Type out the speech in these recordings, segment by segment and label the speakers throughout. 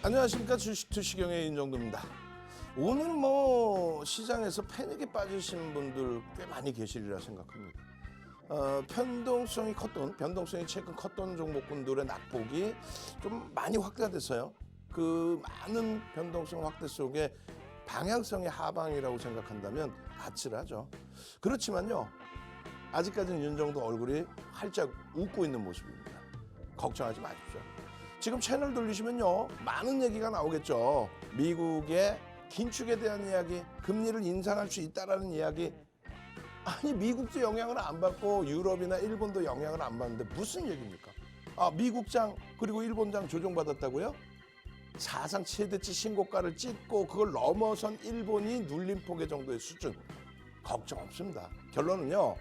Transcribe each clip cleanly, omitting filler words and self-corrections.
Speaker 1: 안녕하십니까. 주식투시경의 윤정도입니다. 오늘 시장에서 패닉에 빠지신 분들 꽤 많이 계시리라 생각합니다. 변동성이 최근 컸던 종목군들의 낙폭이 좀 많이 확대됐어요. 그 많은 변동성 확대 속에 방향성의 하방이라고 생각한다면 아찔하죠. 그렇지만요, 아직까지는 윤정도 얼굴이 활짝 웃고 있는 모습입니다. 걱정하지 마십시오. 지금 채널 돌리시면요, 많은 얘기가 나오겠죠. 미국의 긴축에 대한 이야기, 금리를 인상할 수 있다라는 이야기. 아니, 미국도 영향을 안 받고 유럽이나 일본도 영향을 안 받는데 무슨 얘기입니까? 미국장 그리고 일본장 조정받았다고요? 사상 최대치 신고가를 찍고 그걸 넘어선 일본이 눌림폭의 정도의 수준. 걱정 없습니다. 결론은요,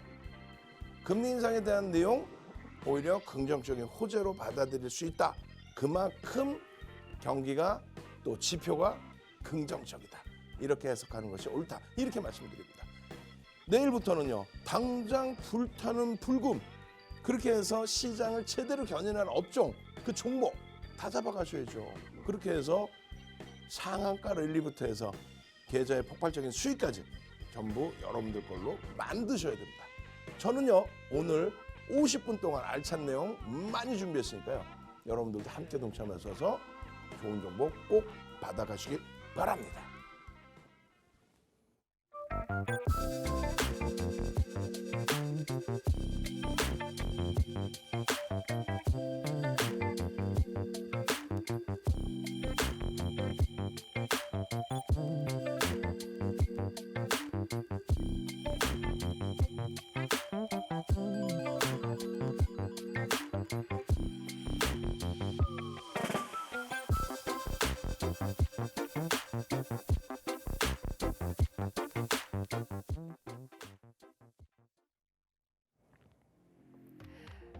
Speaker 1: 금리 인상에 대한 내용 오히려 긍정적인 호재로 받아들일 수 있다. 그만큼 경기가 또 지표가 긍정적이다. 이렇게 해석하는 것이 옳다. 이렇게 말씀드립니다. 내일부터는요, 당장 불타는 불금, 그렇게 해서 시장을 제대로 견인하는 업종, 그 종목 다 잡아가셔야죠. 그렇게 해서 상한가 랠리부터 해서 계좌의 폭발적인 수익까지 전부 여러분들 걸로 만드셔야 됩니다. 저는요, 오늘 50분 동안 알찬 내용 많이 준비했으니까요, 여러분들도 함께 동참하셔서 좋은 정보 꼭 받아가시기 바랍니다.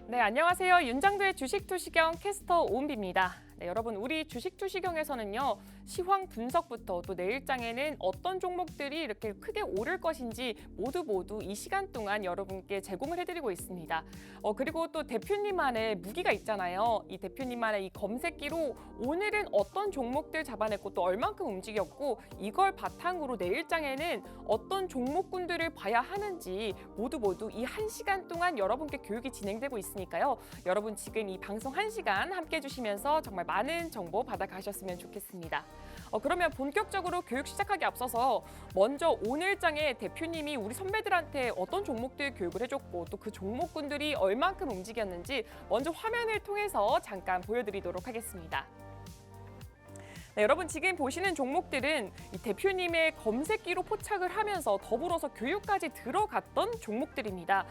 Speaker 2: 네, 안녕하세요. 윤정도의 주식투시경 캐스터 오은비입니다. 네, 여러분, 우리 주식투시경에서는요, 시황 분석부터 또 내일장에는 어떤 종목들이 이렇게 크게 오를 것인지 모두 이 시간 동안 여러분께 제공을 해드리고 있습니다. 그리고 또 대표님만의 무기가 있잖아요. 이 대표님만의 이 검색기로 오늘은 어떤 종목들 잡아냈고 또 얼만큼 움직였고, 이걸 바탕으로 내일장에는 어떤 종목군들을 봐야 하는지 모두 이 1시간 동안 여러분께 교육이 진행되고 있으니까요. 여러분 지금 이 방송 1시간 함께 해주시면서 정말 많은 정보 받아가셨으면 좋겠습니다. 그러면 본격적으로 교육 시작하기 앞서서 먼저 오늘장에 대표님이 우리 선배들한테 어떤 종목들 교육을 해줬고 또 그 종목군들이 얼만큼 움직였는지 먼저 화면을 통해서 잠깐 보여드리도록 하겠습니다. 네, 여러분 지금 보시는 종목들은 이 대표님의 검색기로 포착을 하면서 더불어서 교육까지 들어갔던 종목들입니다.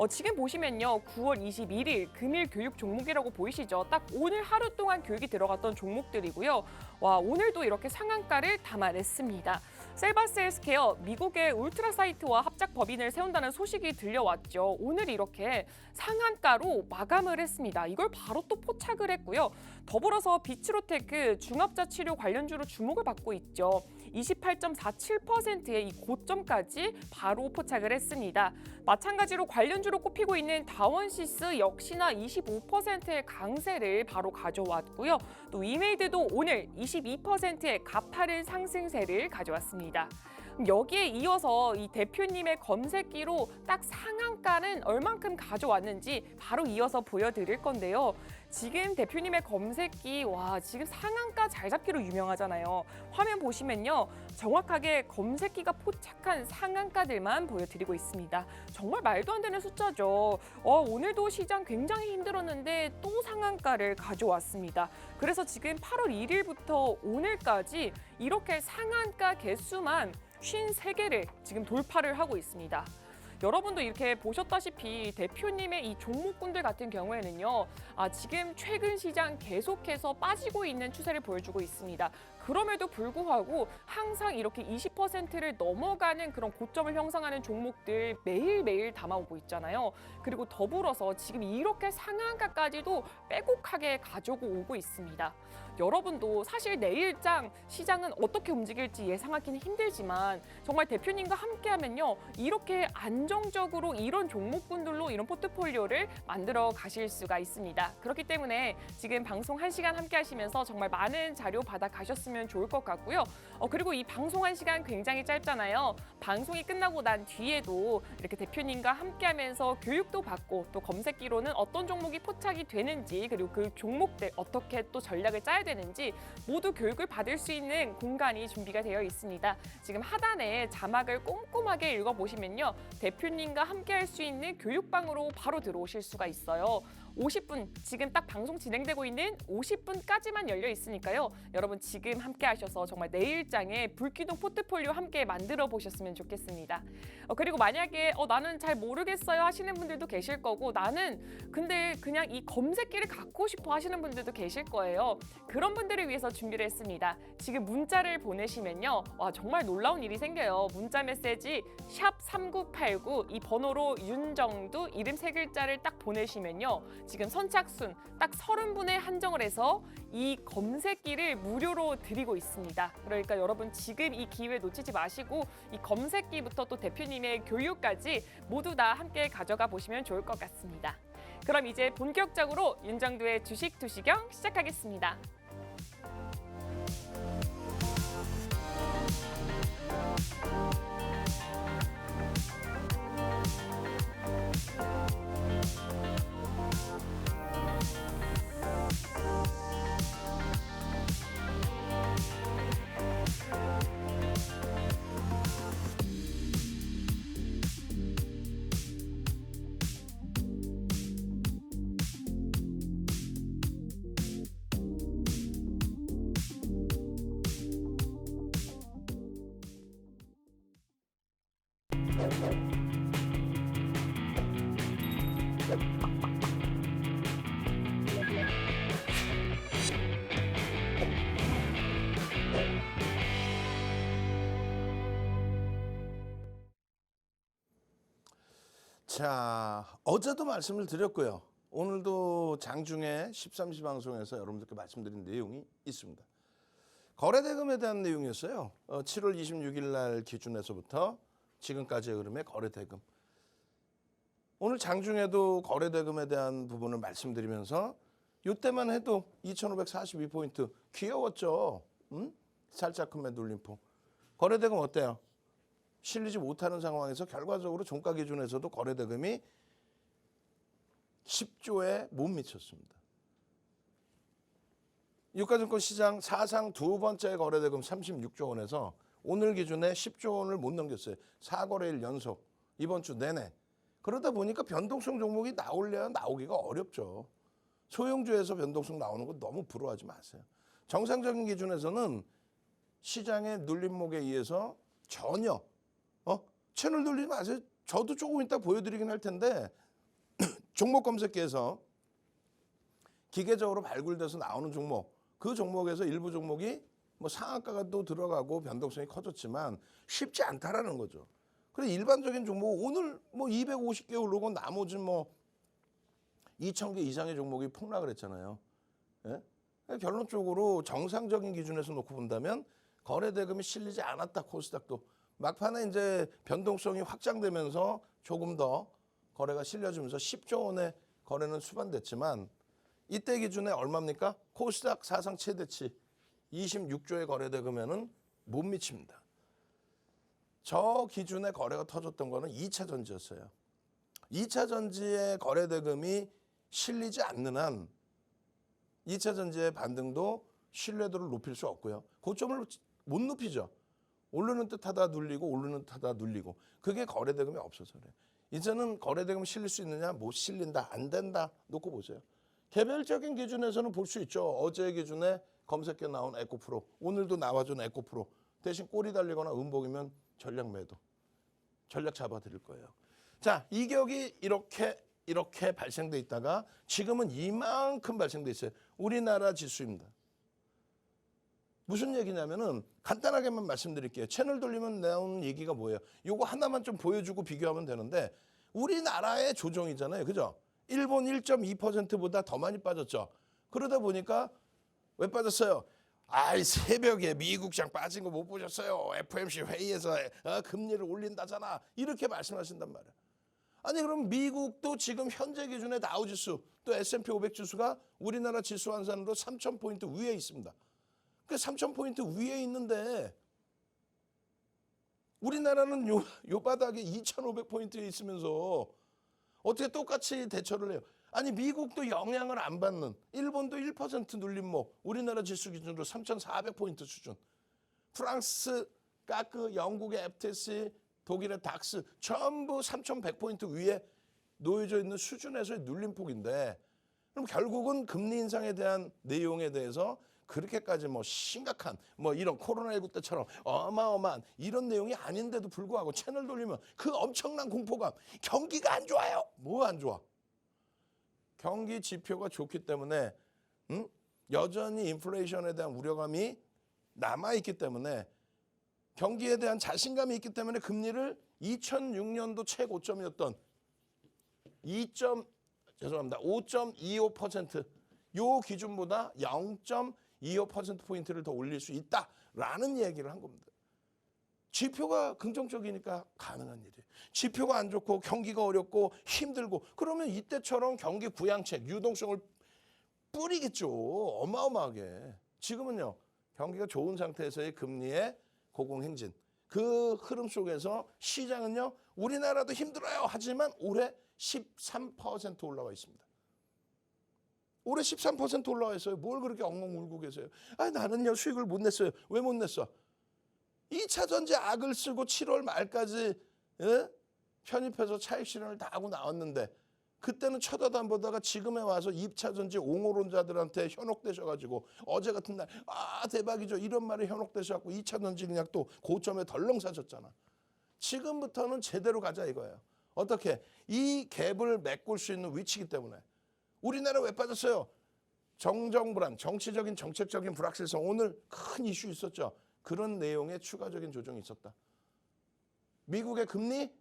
Speaker 2: 지금 보시면요, 9월 21일 금일 교육 종목이라고 보이시죠? 딱 오늘 하루 동안 교육이 들어갔던 종목들이고요. 와, 오늘도 이렇게 상한가를 담아냈습니다. 셀바스 헬스케어, 미국의 울트라 사이트와 합작 법인을 세운다는 소식이 들려왔죠. 오늘 이렇게 상한가로 마감을 했습니다. 이걸 바로 또 포착을 했고요. 더불어서 비츠로테크 중합자 치료 관련주로 주목을 받고 있죠. 28.47%의 이 고점까지 바로 포착을 했습니다. 마찬가지로 관련주로 꼽히고 있는 다원시스 역시나 25%의 강세를 바로 가져왔고요. 또 위메이드도 오늘 22%의 가파른 상승세를 가져왔습니다. 여기에 이어서 이 대표님의 검색기로 딱 상한가는 얼만큼 가져왔는지 바로 이어서 보여드릴 건데요. 지금 대표님의 검색기, 와, 지금 상한가 잘 잡기로 유명하잖아요. 화면 보시면요, 정확하게 검색기가 포착한 상한가들만 보여드리고 있습니다. 정말 말도 안 되는 숫자죠. 오늘도 시장 굉장히 힘들었는데 또 상한가를 가져왔습니다. 그래서 지금 8월 1일부터 오늘까지 이렇게 상한가 개수만 53개를 지금 돌파를 하고 있습니다. 여러분도 이렇게 보셨다시피 대표님의 이 종목군들 같은 경우에는요, 지금 최근 시장 계속해서 빠지고 있는 추세를 보여주고 있습니다. 그럼에도 불구하고 항상 이렇게 20%를 넘어가는 그런 고점을 형성하는 종목들 매일매일 담아오고 있잖아요. 그리고 더불어서 지금 이렇게 상한가까지도 빼곡하게 가지고 오고 있습니다. 여러분도 사실 내일장 시장은 어떻게 움직일지 예상하기는 힘들지만 정말 대표님과 함께하면요, 이렇게 안정적으로 이런 종목군들로 이런 포트폴리오를 만들어 가실 수가 있습니다. 그렇기 때문에 지금 방송 1시간 함께 하시면서 정말 많은 자료 받아 가셨으면 좋을 것 같고요. 그리고 이 방송 1시간 굉장히 짧잖아요. 방송이 끝나고 난 뒤에도 이렇게 대표님과 함께하면서 교육도 받고 또 검색기로는 어떤 종목이 포착이 되는지, 그리고 그 종목들 어떻게 또 전략을 짜야 되는지 모두 교육을 받을 수 있는 공간이 준비가 되어 있습니다. 지금 하단에 자막을 꼼꼼하게 읽어보시면요, 대표님과 함께할 수 있는 교육방으로 바로 들어오실 수가 있어요. 50분, 지금 딱 방송 진행되고 있는 50분까지만 열려 있으니까요. 여러분 지금 함께 하셔서 정말 내일장에 불기둥 포트폴리오 함께 만들어 보셨으면 좋겠습니다. 그리고 만약에 나는 잘 모르겠어요 하시는 분들도 계실 거고, 나는 근데 그냥 이 검색기를 갖고 싶어 하시는 분들도 계실 거예요. 그런 분들을 위해서 준비를 했습니다. 지금 문자를 보내시면요, 와, 정말 놀라운 일이 생겨요. 문자 메시지 샵 3989 이 번호로 윤정두 이름 3글자를 딱 보내시면요, 지금 선착순 딱 30분에 한정을 해서 이 검색기를 무료로 드리고 있습니다. 그러니까 여러분 지금 이 기회 놓치지 마시고 이 검색기부터 또 대표님의 교육까지 모두 다 함께 가져가 보시면 좋을 것 같습니다. 그럼 이제 본격적으로 윤정두의 주식 투시경 시작하겠습니다.
Speaker 1: 자, 어제도 말씀을 드렸고요. 오늘도 장중에 13시 방송에서 여러분들께 말씀드린 내용이 있습니다. 거래대금에 대한 내용이었어요. 7월 26일 날 기준에서부터 지금까지의 흐름의 거래대금. 오늘 장중에도 거래대금에 대한 부분을 말씀드리면서 이때만 해도 2542포인트 귀여웠죠. 살짝 큰 매돌림포. 거래대금 어때요? 실리지 못하는 상황에서 결과적으로 종가 기준에서도 거래대금이 10조에 못 미쳤습니다. 유가증권 시장 사상 두 번째 거래대금 36조 원에서 오늘 기준에 10조 원을 못 넘겼어요. 4거래일 연속, 이번 주 내내. 그러다 보니까 변동성 종목이 나오려면 나오기가 어렵죠. 소형주에서 변동성 나오는 거 너무 부러워하지 마세요. 정상적인 기준에서는 시장의 눌림목에 의해서 전혀 채널 돌리지 마세요. 저도 조금 이따 보여드리긴 할 텐데 종목 검색기에서 기계적으로 발굴돼서 나오는 종목, 그 종목에서 일부 종목이 뭐 상한가가 또 들어가고 변동성이 커졌지만 쉽지 않다라는 거죠. 그래서 일반적인 종목 오늘 뭐 250개 오르고 나머지 뭐 2,000개 이상의 종목이 폭락을 했잖아요. 예? 결론적으로 정상적인 기준에서 놓고 본다면 거래대금이 실리지 않았다. 코스닥도 막판에 이제 변동성이 확장되면서 조금 더 거래가 실려지면서 10조 원의 거래는 수반됐지만 이때 기준에 얼마입니까? 코스닥 사상 최대치 26조의 거래대금에는 못 미칩니다. 저 기준에 거래가 터졌던 거는 2차 전지였어요. 2차 전지의 거래대금이 실리지 않는 한 2차 전지의 반등도 신뢰도를 높일 수 없고요. 고점을 못 높이죠. 오르는 듯하다 눌리고 오르는 듯하다 눌리고 그게 거래대금이 없어서 그래요. 이제는 거래대금 실릴 수 있느냐? 못 실린다. 안 된다. 놓고 보세요. 개별적인 기준에서는 볼 수 있죠. 어제 기준에 검색에 나온 에코프로, 오늘도 나와준 에코프로. 대신 꼬리 달리거나 음봉이면 전략 매도. 전략 잡아드릴 거예요. 자, 이격이 이렇게 발생돼 있다가 지금은 이만큼 발생돼 있어요. 우리나라 지수입니다. 무슨 얘기냐면은 간단하게만 말씀드릴게요. 채널 돌리면 나오는 얘기가 뭐예요? 요거 하나만 좀 보여주고 비교하면 되는데 우리나라의 조정이잖아요. 그죠? 일본 1.2%보다 더 많이 빠졌죠. 그러다 보니까 왜 빠졌어요? 아이 새벽에 미국 시장 빠진 거 못 보셨어요? FOMC 회의에서 금리를 올린다잖아. 이렇게 말씀하신단 말이에요. 아니 그럼 미국도 지금 현재 기준의 다우지수 또 S&P 500 지수가 우리나라 지수 환산으로 3,000포인트 위에 있습니다. 그 3,000포인트 위에 있는데 우리나라는 요 바닥에 2,500포인트에 있으면서 어떻게 똑같이 대처를 해요? 아니 미국도 영향을 안 받는 일본도 1% 눌림목 우리나라 지수 기준으로 3,400포인트 수준 프랑스 까크 영국의 FTSE 독일의 닥스 전부 3,100포인트 위에 놓여져 있는 수준에서의 눌림폭인데 그럼 결국은 금리 인상에 대한 내용에 대해서 그렇게까지 뭐 심각한 뭐 이런 코로나19 때처럼 어마어마한 이런 내용이 아닌데도 불구하고 채널 돌리면 그 엄청난 공포감 경기가 안 좋아요. 뭐 안 좋아? 경기 지표가 좋기 때문에 여전히 인플레이션에 대한 우려감이 남아있기 때문에 경기에 대한 자신감이 있기 때문에 금리를 2006년도 최고점이었던 5.25% 요 기준보다 0.25%포인트를 더 올릴 수 있다라는 얘기를 한 겁니다. 지표가 긍정적이니까 가능한 일이에요. 지표가 안 좋고 경기가 어렵고 힘들고 그러면 이때처럼 경기 부양책, 유동성을 뿌리겠죠. 어마어마하게. 지금은요. 경기가 좋은 상태에서의 금리의 고공행진. 그 흐름 속에서 시장은요. 우리나라도 힘들어요. 하지만 올해 13% 올라와 있습니다. 올해 13% 올라와 있어요. 뭘 그렇게 엉엉 울고 계세요? 아, 나는요 수익을 못 냈어요. 왜 못 냈어? 2차 전지 악을 쓰고 7월 말까지 편입해서 차익 실현을 다 하고 나왔는데 그때는 쳐다도 안 보다가 지금에 와서 2차 전지 옹호론자들한테 현혹되셔가지고 어제 같은 날 아 대박이죠 이런 말에 현혹되셔갖고 2차 전지 그냥 또 고점에 덜렁 사셨잖아. 지금부터는 제대로 가자 이거예요. 어떻게? 이 갭을 메꿀 수 있는 위치이기 때문에. 우리나라 왜 빠졌어요? 정정불안, 정치적인 정책적인 불확실성 오늘 큰 이슈 있었죠. 그런 내용의 추가적인 조정이 있었다. 미국의 금리?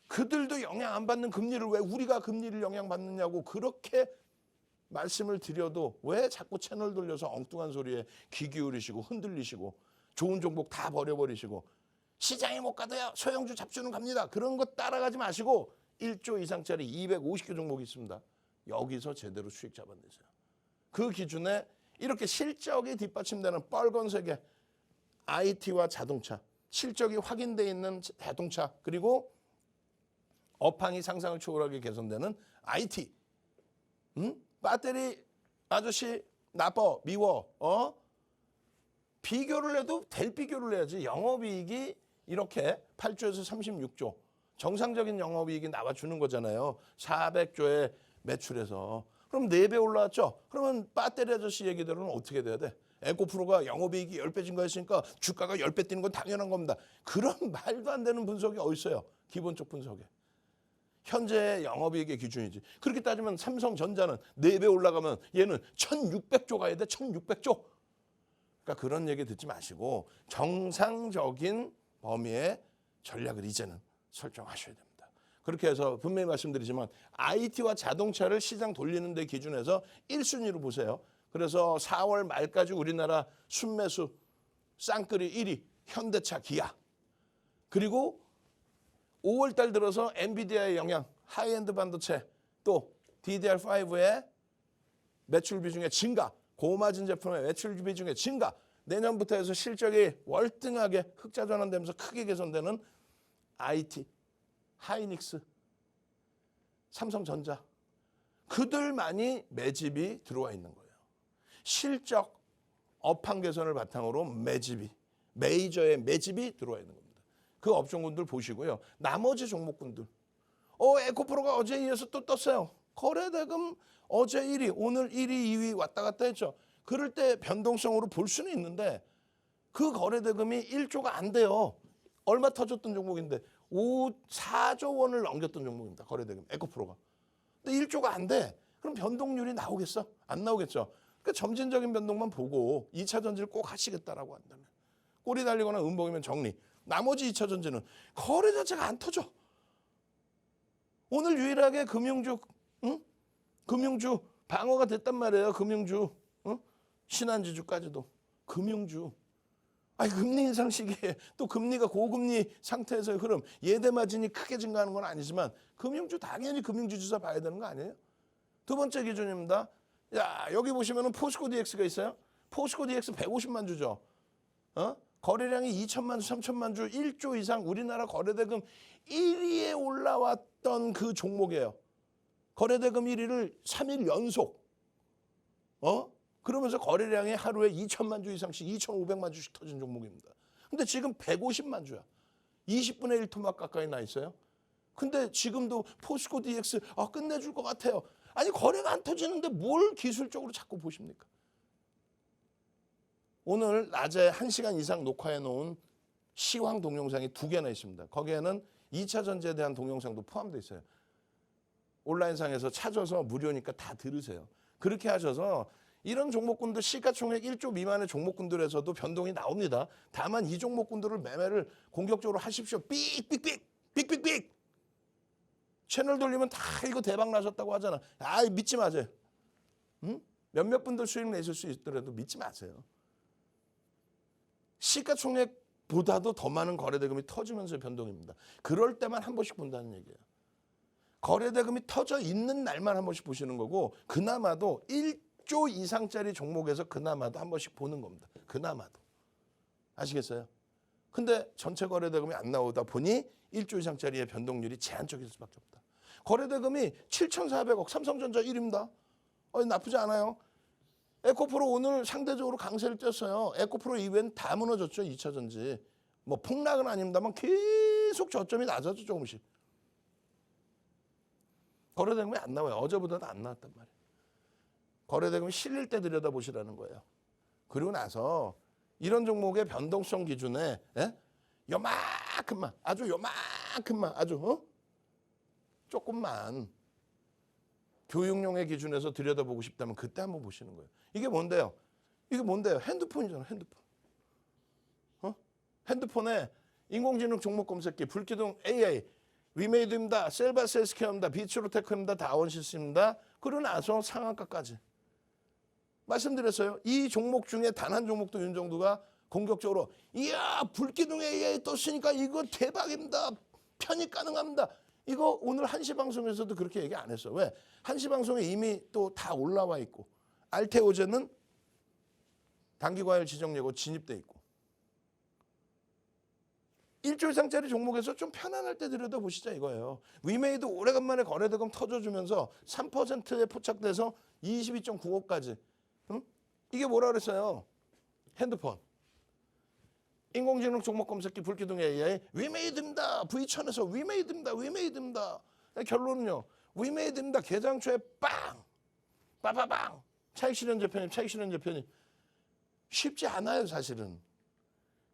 Speaker 1: 그들도 영향 안 받는 금리를 왜 우리가 금리를 영향받느냐고 그렇게 말씀을 드려도 왜 자꾸 채널 돌려서 엉뚱한 소리에 귀 기울이시고 흔들리시고 좋은 종목 다 버려버리시고 시장에 못 가도요 소형주 잡주는 갑니다. 그런 거 따라가지 마시고 1조 이상짜리 250개 종목이 있습니다. 여기서 제대로 수익 잡아내세요. 그 기준에 이렇게 실적이 뒷받침되는 빨간색의 IT와 자동차, 실적이 확인되어 있는 자동차 그리고 업황이 상상을 초월하게 개선되는 IT. 배터리 아저씨 나빠 미워. 비교를 해도 될 비교를 해야지. 영업이익이 이렇게 8조에서 36조. 정상적인 영업이익이 나와주는 거잖아요. 400조의 매출에서. 그럼 4배 올라왔죠. 그러면 배터리 아저씨 얘기대로는 어떻게 돼야 돼? 에코프로가 영업이익이 10배 증가했으니까 주가가 10배 뛰는 건 당연한 겁니다. 그런 말도 안 되는 분석이 어디 있어요? 기본적 분석에. 현재 영업이익의 기준이지. 그렇게 따지면 삼성전자는 4배 올라가면 얘는 1600조 가야 돼. 1600조. 그러니까 그런 얘기 듣지 마시고 정상적인 범위의 전략을 이제는 설정하셔야 됩니다. 그렇게 해서 분명히 말씀드리지만 IT와 자동차를 시장 돌리는 데 기준해서 1순위로 보세요. 그래서 4월 말까지 우리나라 순매수 쌍끌이 1위 현대차 기아. 그리고 5월 달 들어서 엔비디아의 영향, 하이엔드 반도체, 또 DDR5의 매출 비중의 증가, 고마진 제품의 매출 비중의 증가, 내년부터 해서 실적이 월등하게 흑자 전환되면서 크게 개선되는 IT, 하이닉스, 삼성전자. 그들만이 매집이 들어와 있는 거예요. 실적, 업황 개선을 바탕으로 매집이, 메이저의 매집이 들어와 있는 겁니다. 그 업종군들 보시고요. 나머지 종목군들. 에코프로가 어제 이어서 또 떴어요. 거래대금 어제 1위, 오늘 1위, 2위 왔다 갔다 했죠. 그럴 때 변동성으로 볼 수는 있는데 그 거래대금이 1조가 안 돼요. 얼마 터졌던 종목인데 4조 원을 넘겼던 종목입니다. 거래대금, 에코프로가. 근데 1조가 안 돼. 그럼 변동률이 나오겠어? 안 나오겠죠. 그 점진적인 변동만 보고 2차 전지를 꼭 하시겠다라고 한다면 꼬리 달리거나 음봉이면 정리. 나머지 2차 전지는 거래 자체가 안 터져. 오늘 유일하게 금융주 금융주 방어가 됐단 말이에요. 금융주 신한지주까지도 금융주. 아니 금리 인상 시기에 또 금리가 고금리 상태에서의 흐름, 예대 마진이 크게 증가하는 건 아니지만 금융주 당연히 금융주 주사 봐야 되는 거 아니에요? 두 번째 기준입니다. 야, 여기 보시면은 포스코 DX가 있어요. 포스코 DX 150만 주죠. 거래량이 2천만 주, 3천만 주, 1조 이상 우리나라 거래대금 1위에 올라왔던 그 종목이에요. 거래대금 1위를 3일 연속. 그러면서 거래량이 하루에 2천만 주 이상씩 2,500만 주씩 터진 종목입니다. 근데 지금 150만 주야. 20분의 1 토막 가까이 나 있어요. 근데 지금도 포스코 DX 끝내줄 것 같아요. 아니 거래가 안 터지는데 뭘 기술적으로 자꾸 보십니까? 오늘 낮에 1시간 이상 녹화해 놓은 시황 동영상이 2개나 있습니다. 거기에는 2차 전지에 대한 동영상도 포함되어 있어요. 온라인상에서 찾아서 무료니까 다 들으세요. 그렇게 하셔서 이런 종목군들 시가총액 1조 미만의 종목군들에서도 변동이 나옵니다. 다만 이 종목군들을 매매를 공격적으로 하십시오. 삑 채널 돌리면 다 이거 대박 나셨다고 하잖아. 믿지 마세요. 몇몇 분들 수익 내실 수 있더라도 믿지 마세요. 시가총액보다도 더 많은 거래대금이 터지면서 변동입니다. 그럴 때만 한 번씩 본다는 얘기예요. 거래대금이 터져 있는 날만 한 번씩 보시는 거고 그나마도 1조 이상짜리 종목에서 그나마도 한 번씩 보는 겁니다. 그나마도. 아시겠어요? 근데 전체 거래대금이 안 나오다 보니 1조 이상짜리의 변동률이 제한적일 수밖에 없다. 거래대금이 7,400억, 삼성전자 1위입니다. 나쁘지 않아요. 에코프로 오늘 상대적으로 강세를 띄었어요. 에코프로 이후엔 다 무너졌죠. 2차 전지. 뭐 폭락은 아닙니다만 계속 저점이 낮아져 조금씩. 거래대금이 안 나와요. 어제보다도 안 나왔단 말이에요. 거래대금이 실릴 때 들여다보시라는 거예요. 그리고 나서 이런 종목의 변동성 기준에 요만큼만 아주 조금만 교육용의 기준에서 들여다보고 싶다면 그때 한번 보시는 거예요. 이게 뭔데요? 핸드폰이잖아. 핸드폰에 인공지능 종목 검색기, 불기둥 AI, 위메이드입니다. 셀바스 헬스케어입니다. 비츠로테크입니다. 다원시스입니다. 그러고 나서 상한가까지. 말씀드렸어요. 이 종목 중에 단 한 종목도 윤정두가 공격적으로 이야 불기둥 AI 떴으니까 이거 대박입니다. 편입 가능합니다. 이거 오늘 1시 방송에서도 그렇게 얘기 안 했어. 왜? 1시 방송에 이미 또 다 올라와 있고 알테오제는 단기과열 지정 예고 진입돼 있고 1조 이상짜리 종목에서 좀 편안할 때 들여다보시자 이거예요. 위메이드 오래간만에 거래대금 터져주면서 3%에 포착돼서 22.95까지. 이게 뭐라 그랬어요? 핸드폰. 인공지능 종목 검색기 불기둥 AI 위메이드입니다. V1000에서 위메이드입니다. 결론은요. 위메이드입니다. 개장초에 빵! 빠바방! 차익 실현제 편입. 쉽지 않아요 사실은.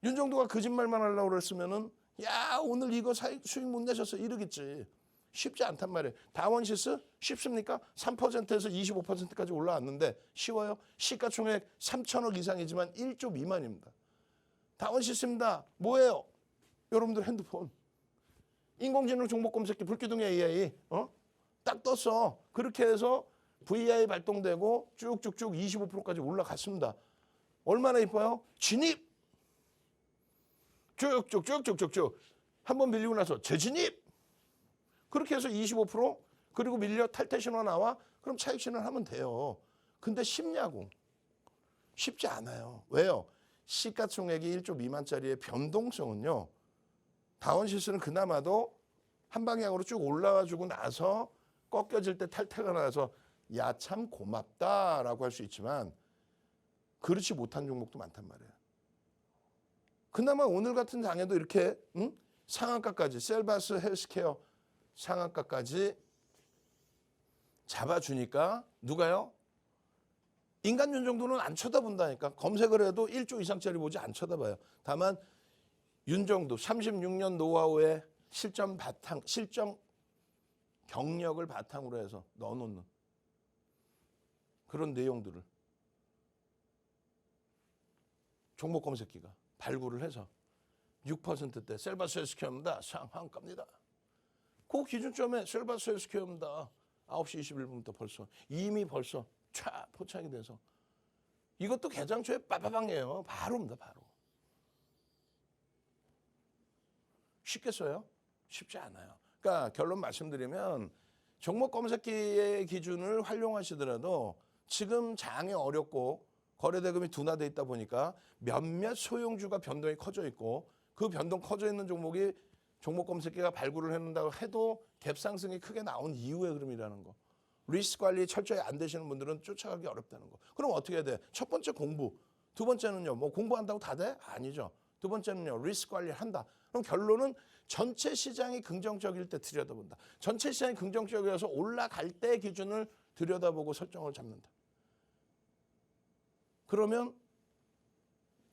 Speaker 1: 윤정도가 거짓말만 하려고 그랬으면은 야 오늘 이거 수익 못 내셨어 이러겠지. 쉽지 않단 말이에요. 다원시스 쉽습니까? 3%에서 25%까지 올라왔는데 쉬워요? 시가총액 3천억 이상이지만 1조 미만입니다. 다원시스입니다. 뭐예요? 여러분들 핸드폰. 인공지능 종목 검색기 불기둥 AI 딱 떴어. 그렇게 해서 VI 발동되고 쭉쭉쭉 25%까지 올라갔습니다. 얼마나 이뻐요? 진입. 쭉쭉쭉쭉쭉쭉. 한번 밀리고 나서 재진입. 그렇게 해서 25% 그리고 밀려 탈퇴 신호 나와. 그럼 차익 신호하면 돼요. 근데 쉽냐고. 쉽지 않아요. 왜요? 시가총액이 1조 미만짜리의 변동성은요. 다원시스는 그나마도 한 방향으로 쭉 올라와주고 나서 꺾여질 때 탈퇴가 나서 야 참 고맙다라고 할 수 있지만 그렇지 못한 종목도 많단 말이에요. 그나마 오늘 같은 장에도 이렇게 상한가까지 셀바스 헬스케어 상한가까지 잡아주니까 누가요? 인간 윤정도는 안 쳐다본다니까. 검색을 해도 1조 이상짜리 보지 안 쳐다봐요. 다만 윤정도 36년 노하우의 실전 경력을 바탕으로 해서 넣어놓는 그런 내용들을 종목 검색기가 발굴을 해서 6%대 셀바스헬스케어입니다. 상한가입니다. 그 기준점에 셀바스헬스케어입니다. 9시 21분부터 벌써 촤 포착이 돼서 이것도 개장초에 빠바방이에요. 바로입니다. 바로. 쉽겠어요? 쉽지 않아요. 그러니까 결론 말씀드리면 종목 검색기의 기준을 활용하시더라도 지금 장이 어렵고 거래대금이 둔화돼 있다 보니까 몇몇 소형주가 변동이 커져 있고 그 변동 커져 있는 종목이 종목 검색기가 발굴을 해놓는다고 해도 갭 상승이 크게 나온 이후의 흐름이라는 거. 리스크 관리 철저히 안 되시는 분들은 쫓아가기 어렵다는 거. 그럼 어떻게 해야 돼? 첫 번째 공부. 두 번째는요. 뭐 공부한다고 다 돼? 아니죠. 두 번째는요. 리스크 관리를 한다. 그럼 결론은 전체 시장이 긍정적일 때 들여다본다. 전체 시장이 긍정적이어서 올라갈 때 기준을 들여다보고 설정을 잡는다. 그러면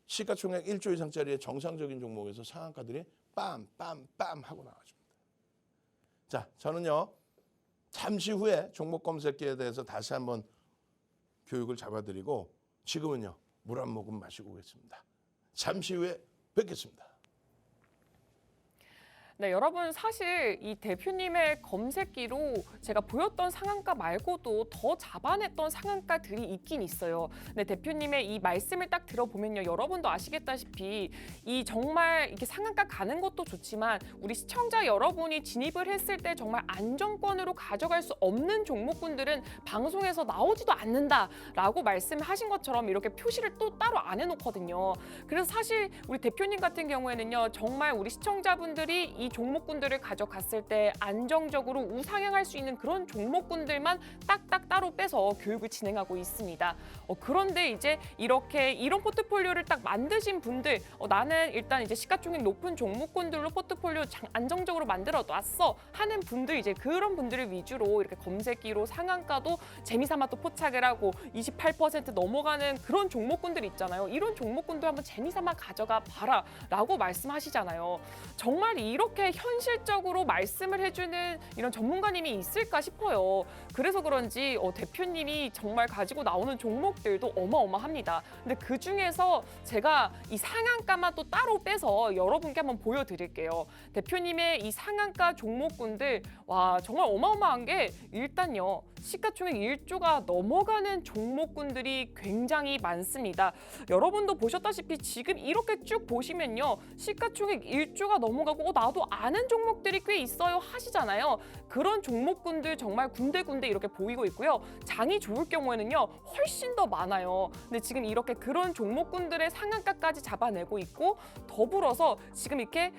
Speaker 1: 시가총액 1조 이상짜리의 정상적인 종목에서 상한가들이 빰빰빰 하고 나와줍니다. 자, 저는요. 잠시 후에 종목 검색기에 대해서 다시 한번 교육을 잡아드리고 지금은요. 물 한 모금 마시고 오겠습니다. 잠시 후에 뵙겠습니다.
Speaker 2: 네, 여러분 사실 이 대표님의 검색기로 제가 보였던 상한가 말고도 더 잡아냈던 상한가들이 있긴 있어요. 네, 대표님의 이 말씀을 딱 들어보면요. 여러분도 아시겠다시피 이 정말 이렇게 상한가 가는 것도 좋지만 우리 시청자 여러분이 진입을 했을 때 정말 안정권으로 가져갈 수 없는 종목군들은 방송에서 나오지도 않는다라고 말씀하신 것처럼 이렇게 표시를 또 따로 안 해놓거든요. 그래서 사실 우리 대표님 같은 경우에는요. 정말 우리 시청자분들이 이 종목군들을 가져갔을 때 안정적으로 우상향할 수 있는 그런 종목군들만 딱딱 따로 빼서 교육을 진행하고 있습니다. 그런데 이제 이런 포트폴리오를 딱 만드신 분들, 나는 일단 이제 시가총액 높은 종목군들로 포트폴리오 안정적으로 만들어 놨어 하는 분들, 이제 그런 분들을 위주로 이렇게 검색기로 상한가도 재미삼아 또 포착을 하고 28% 넘어가는 그런 종목군들 있잖아요. 이런 종목군들 한번 재미삼아 가져가 봐라라고 말씀하시잖아요. 정말 이렇게 현실적으로 말씀을 해주는 이런 전문가님이 있을까 싶어요. 그래서 그런지 대표님이 정말 가지고 나오는 종목들도 어마어마합니다. 근데 그 중에서 제가 이 상한가만 또 따로 빼서 여러분께 한번 보여드릴게요. 대표님의 이 상한가 종목군들, 와 정말 어마어마한 게 일단요. 시가총액 1조가 넘어가는 종목군들이 굉장히 많습니다. 여러분도 보셨다시피 지금 이렇게 쭉 보시면요. 시가총액 1조가 넘어가고 나도 아는 종목들이 꽤 있어요 하시잖아요. 그런 종목군들 정말 군데군데 이렇게 보이고 있고요. 장이 좋을 경우에는요. 훨씬 더 많아요. 근데 지금 이렇게 그런 종목군들의 상한가까지 잡아내고 있고 더불어서 지금 이렇게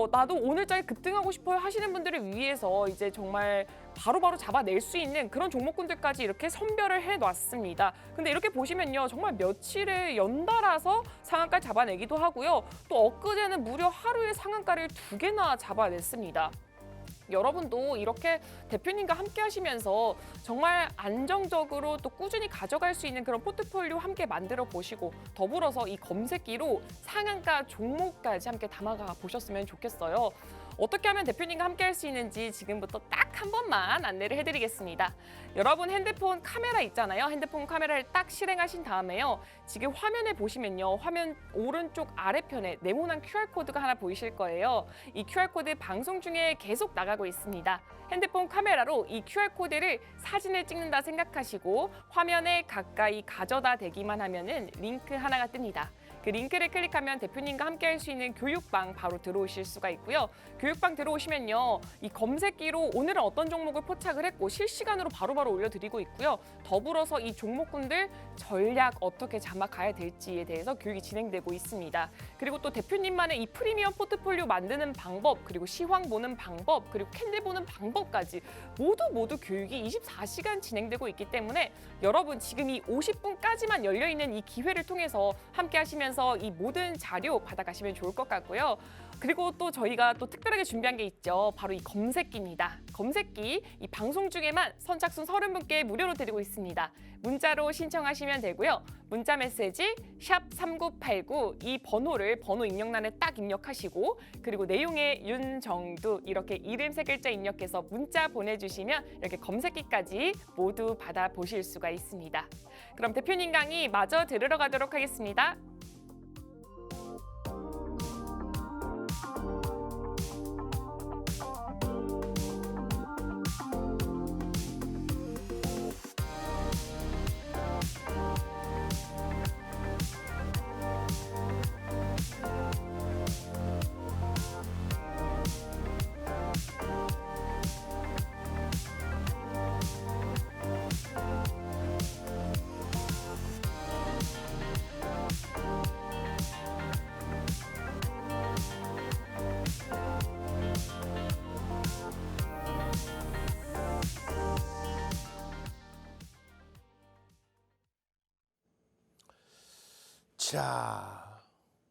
Speaker 2: 나도 오늘자리 급등하고 싶어요 하시는 분들을 위해서 이제 정말 바로바로 잡아낼 수 있는 그런 종목군들까지 이렇게 선별을 해놨습니다. 근데 이렇게 보시면요. 정말 며칠을 연달아서 상한가 잡아내기도 하고요. 또 엊그제는 무려 하루에 상한가를 2개나 잡아냈습니다. 여러분도 이렇게 대표님과 함께 하시면서 정말 안정적으로 또 꾸준히 가져갈 수 있는 그런 포트폴리오 함께 만들어 보시고 더불어서 이 검색기로 상한가 종목까지 함께 담아가 보셨으면 좋겠어요. 어떻게 하면 대표님과 함께 할 수 있는지 지금부터 딱 한 번만 안내를 해드리겠습니다. 여러분 핸드폰 카메라 있잖아요. 핸드폰 카메라를 딱 실행하신 다음에요. 지금 화면에 보시면요. 화면 오른쪽 아래편에 네모난 QR코드가 하나 보이실 거예요. 이 QR코드 방송 중에 계속 나가고 있습니다. 핸드폰 카메라로 이 QR코드를 사진을 찍는다 생각하시고 화면에 가까이 가져다 대기만 하면은 링크 하나가 뜹니다. 그 링크를 클릭하면 대표님과 함께 할 수 있는 교육방 바로 들어오실 수가 있고요. 교육방 들어오시면요. 이 검색기로 오늘은 어떤 종목을 포착을 했고 실시간으로 바로바로 올려드리고 있고요. 더불어서 이 종목군들 전략 어떻게 잡아가야 될지에 대해서 교육이 진행되고 있습니다. 그리고 또 대표님만의 이 프리미엄 포트폴리오 만드는 방법, 그리고 시황 보는 방법, 그리고 캔들 보는 방법까지 모두 교육이 24시간 진행되고 있기 때문에 여러분 지금 이 50분까지만 열려있는 이 기회를 통해서 함께 하시면서 이 모든 자료 받아가시면 좋을 것 같고요. 그리고 또 저희가 또 특별하게 준비한 게 있죠. 바로 이 검색기입니다. 검색기 이 방송 중에만 선착순 30분께 무료로 드리고 있습니다. 문자로 신청하시면 되고요. 문자 메시지 샵3989 이 번호 입력란에 딱 입력하시고 그리고 내용에 윤정두 이렇게 이름 3글자 입력해서 문자 보내주시면 이렇게 검색기까지 모두 받아보실 수가 있습니다. 그럼 대표님 강의 마저 들으러 가도록 하겠습니다.
Speaker 1: 자,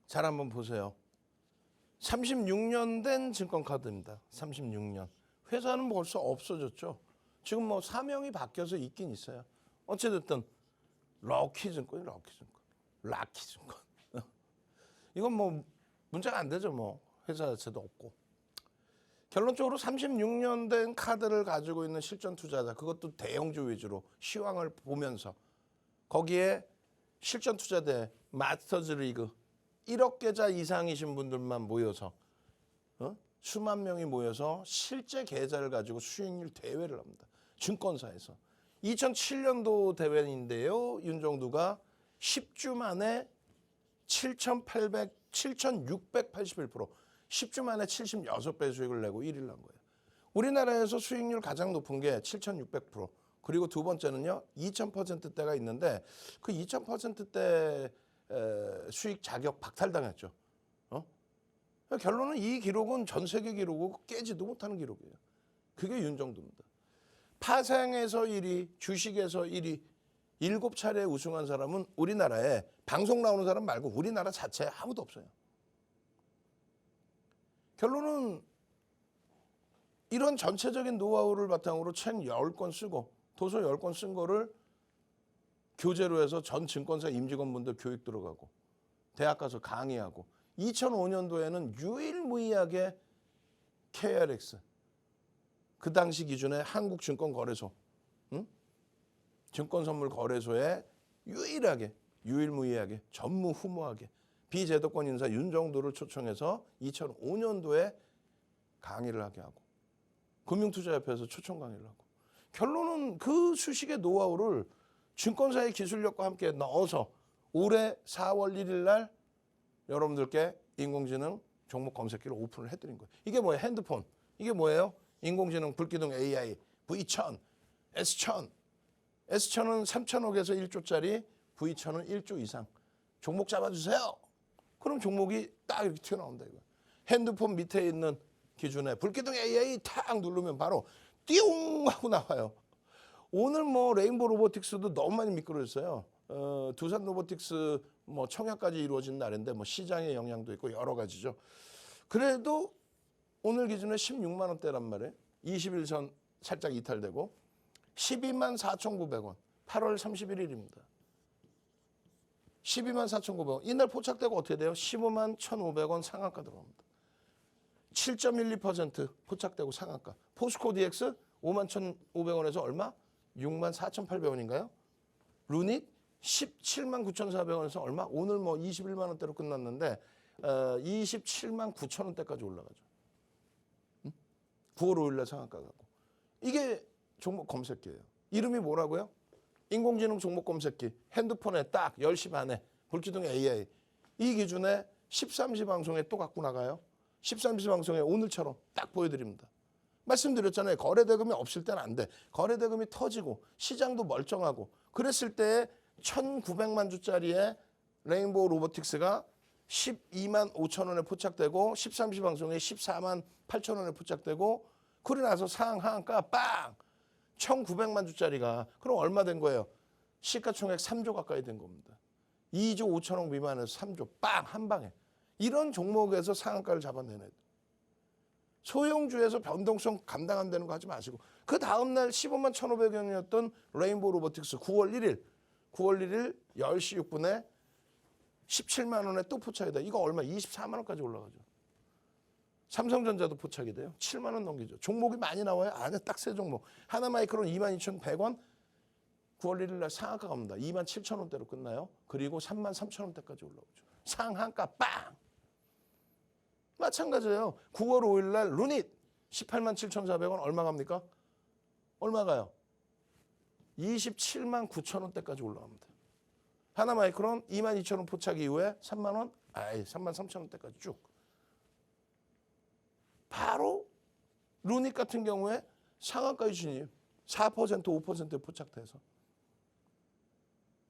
Speaker 1: 잘 한번 보세요. 36년 된 증권카드입니다. 36년. 회사는 벌써 없어졌죠. 지금 뭐 사명이 바뀌어서 있긴 있어요. 어찌됐든 럭키증권, 라키증권. 이건 뭐 문제가 안 되죠. 뭐 회사 자체도 없고. 결론적으로 36년 된 카드를 가지고 있는 실전 투자자, 그것도 대형주 위주로 시황을 보면서 거기에 실전 투자대 마스터즈 리그 1억 계좌 이상이신 분들만 모여서 수만 명이 모여서 실제 계좌를 가지고 수익률 대회를 합니다. 증권사에서. 2007년도 대회인데요. 윤정두가 10주 만에 7,681%, 10주 만에 76배 수익을 내고 1위를 한 거예요. 우리나라에서 수익률 가장 높은 게 7,600%, 그리고 두 번째는요 2,000%대가 있는데 그 2,000%대 수익 자격 박탈당했죠. 결론은 이 기록은 전 세계 기록이고 깨지도 못하는 기록이에요. 그게 윤정두입니다. 파생에서 1위, 주식에서 1위, 7차례 우승한 사람은 우리나라에 방송 나오는 사람 말고 우리나라 자체에 아무도 없어요. 결론은 이런 전체적인 노하우를 바탕으로 책 10권 쓰고 도서 10권 쓴 거를 교재로 해서 전 증권사 임직원분들 교육 들어가고 대학 가서 강의하고 2005년도에는 유일무이하게 KRX 그 당시 기준의 한국증권거래소 증권선물거래소에 유일무이하게 전무후무하게 비제도권 인사 윤정두를 초청해서 2005년도에 강의를 하게 하고 금융투자협회에서 초청 강의를 하고 결론은 그 수식의 노하우를 증권사의 기술력과 함께 넣어서 올해 4월 1일 날 여러분들께 인공지능 종목 검색기를 오픈을 해드린 거예요. 이게 뭐예요? 핸드폰. 이게 뭐예요? 인공지능 불기둥 AI, V1000, S1000. S1000은 3천억에서 1조짜리, V1000은 1조 이상. 종목 잡아주세요. 그럼 종목이 딱 이렇게 튀어나온다 이거. 핸드폰 밑에 있는 기준에 불기둥 AI 탁 누르면 바로 띠용 하고 나와요. 오늘 뭐 레인보우 로보틱스도 너무 많이 미끄러졌어요. 두산 로보틱스 뭐 청약까지 이루어진 날인데 뭐 시장의 영향도 있고 여러 가지죠. 그래도 오늘 기준에 16만 원대란 말이에요. 20일 전 살짝 이탈되고 12만 4,900원. 8월 31일입니다. 12만 4,900원. 이날 포착되고 어떻게 돼요? 15만 1,500원 상한가 들어갑니다. 7.12% 포착되고 상한가. 포스코 DX 5만 1,500원에서 얼마? 6만 4,800원인가요? 루닛 17만 9,400원에서 얼마? 오늘 뭐 21만 원대로 끝났는데 27만 9천 원대까지 올라가죠. 9월 5일 날 상한가 가고. 이게 종목 검색기예요. 이름이 뭐라고요? 인공지능 종목 검색기. 핸드폰에 딱 10시 반에 불기둥 AI. 이 기준에 13시 방송에 또 갖고 나가요. 13시 방송에 오늘처럼 딱 보여드립니다. 말씀드렸잖아요. 거래대금이 없을 때는 안 돼. 거래대금이 터지고 시장도 멀쩡하고 그랬을 때 1,900만 주짜리의 레인보우 로보틱스가 12만 5천 원에 포착되고 13시 방송에 14만 8천 원에 포착되고 그러고 나서 상한가 빵! 1,900만 주짜리가 그럼 얼마 된 거예요? 시가총액 3조 가까이 된 겁니다. 2조 5천억 미만에서 3조 빵! 한 방에. 이런 종목에서 상한가를 잡아내는 소형주에서 변동성 감당 안 되는 거 하지 마시고 그 다음날 15만 1,500원이었던 레인보우 로보틱스 9월 1일 10시 6분에 17만 원에 또 포착이다. 이거 얼마? 24만 원까지 올라가죠. 삼성전자도 포착이 돼요. 7만 원 넘기죠. 종목이 많이 나와요? 아니요. 딱 세 종목. 하나마이크론 22,100원 9월 1일 날 상한가 갑니다. 2만 7천 원대로 끝나요. 그리고 3만 3천 원대까지 올라오죠. 상한가 빵! 마찬가지예요. 9월 5일 날 루닛 18만 7,400원 얼마 갑니까? 얼마 가요? 27만 9천 원대까지 올라갑니다. 하나마이크론 2만 2천 원 포착 이후에 3만 원, 3만 3천 원대까지 쭉. 바로 루닛 같은 경우에 상한가의 진입 4%, 5%에 포착돼서.